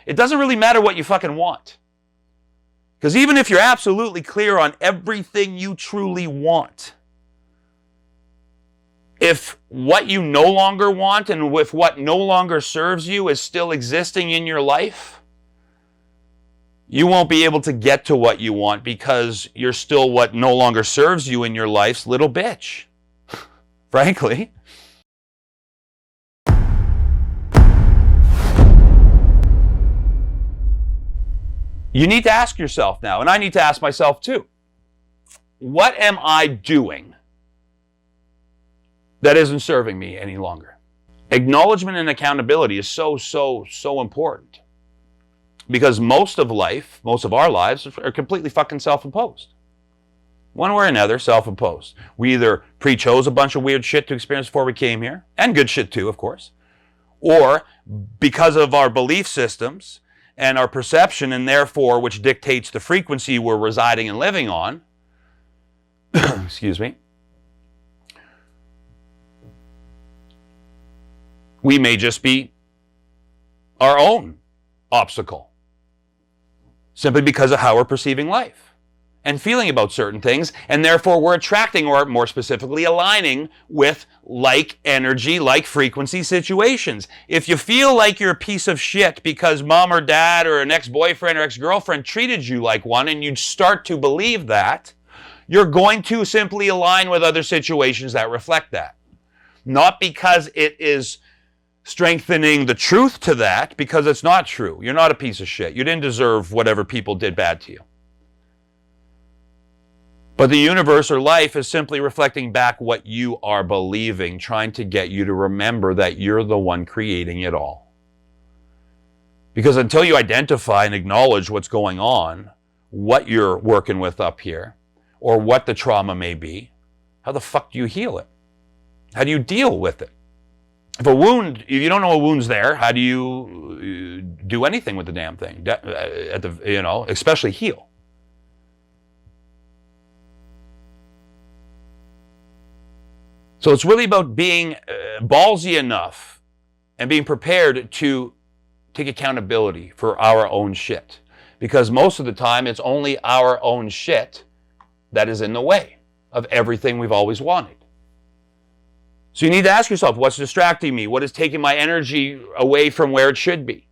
It doesn't really matter what you fucking want. Because even if you're absolutely clear on everything you truly want, if what you no longer want and with what no longer serves you is still existing in your life, you won't be able to get to what you want because you're still what no longer serves you in your life's little bitch. Frankly. You need to ask yourself now, and I need to ask myself too, what am I doing that isn't serving me any longer? Acknowledgement and accountability is so important. Because most of our lives are completely fucking self-imposed. One way or another, self-imposed. We either pre-chose a bunch of weird shit to experience before we came here, and good shit too, of course, or because of our belief systems and our perception, and therefore, which dictates the frequency we're residing and living on, excuse me, we may just be our own obstacle, simply because of how we're perceiving life and feeling about certain things, and therefore we're attracting, or more specifically aligning with, like energy, like frequency situations. If you feel like you're a piece of shit because mom or dad or an ex-boyfriend or ex-girlfriend treated you like one, and you start to believe that, you're going to simply align with other situations that reflect that. Not because it is strengthening the truth to that, because it's not true. You're not a piece of shit. You didn't deserve whatever people did bad to you. But the universe or life is simply reflecting back what you are believing, trying to get you to remember that you're the one creating it all. Because until you identify and acknowledge what's going on, what you're working with up here, or what the trauma may be, how the fuck do you heal it? How do you deal with it? If you don't know a wound's there, how do you do anything with the damn thing? Especially heal. So it's really about being ballsy enough and being prepared to take accountability for our own shit. Because most of the time, it's only our own shit that is in the way of everything we've always wanted. So you need to ask yourself, what's distracting me? What is taking my energy away from where it should be?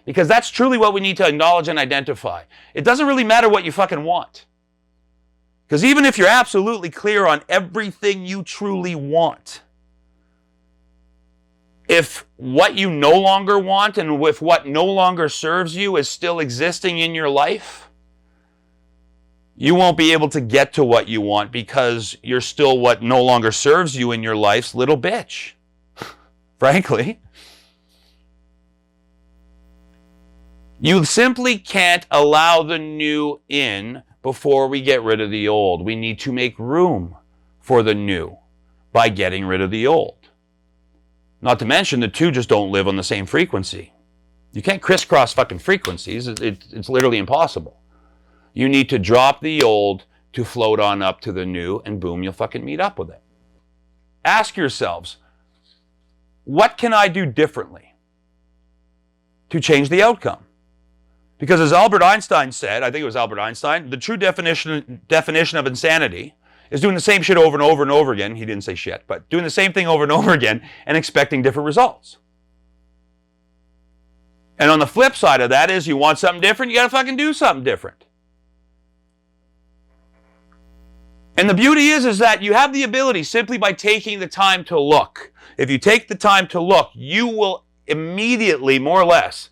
Because that's truly what we need to acknowledge and identify. It doesn't really matter what you fucking want. Because even if you're absolutely clear on everything you truly want, if what you no longer want and with what no longer serves you is still existing in your life, you won't be able to get to what you want because you're still what no longer serves you in your life's little bitch. Frankly. You simply can't allow the new in before we get rid of the old. We need to make room for the new by getting rid of the old. Not to mention the two just don't live on the same frequency. You can't crisscross fucking frequencies. It's literally impossible. You need to drop the old to float on up to the new, and boom, you'll fucking meet up with it. Ask yourselves, what can I do differently to change the outcome? Because as Albert Einstein said, I think it was Albert Einstein, the true definition of insanity is doing the same shit over and over and over again. He didn't say shit, but doing the same thing over and over again and expecting different results. And on the flip side of that is, you want something different, you gotta fucking do something different. And the beauty is that you have the ability simply by taking the time to look. If you take the time to look, you will immediately, more or less,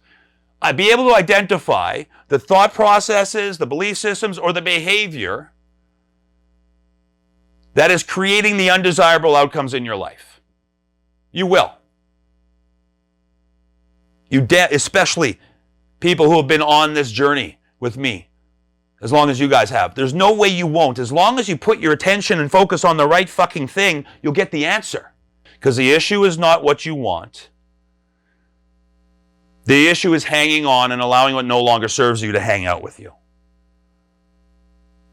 be able to identify the thought processes, the belief systems, or the behavior that is creating the undesirable outcomes in your life. You will. Especially people who have been on this journey with me, as long as you guys have. There's no way you won't. As long as you put your attention and focus on the right fucking thing, you'll get the answer. Because the issue is not what you want. The issue is hanging on and allowing what no longer serves you to hang out with you.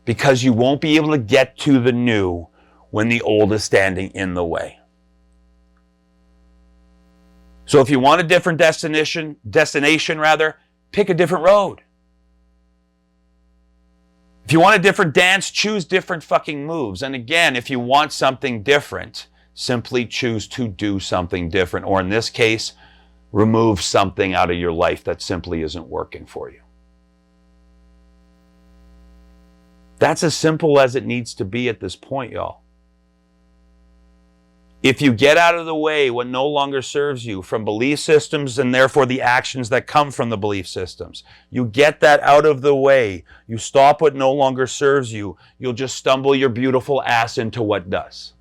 Because you won't be able to get to the new when the old is standing in the way. So if you want a different destination, pick a different road. If you want a different dance, choose different fucking moves. And again, if you want something different, simply choose to do something different. Or in this case, remove something out of your life that simply isn't working for you. That's as simple as it needs to be at this point, y'all. If you get out of the way what no longer serves you from belief systems and therefore the actions that come from the belief systems, you get that out of the way, you stop what no longer serves you, you'll just stumble your beautiful ass into what does.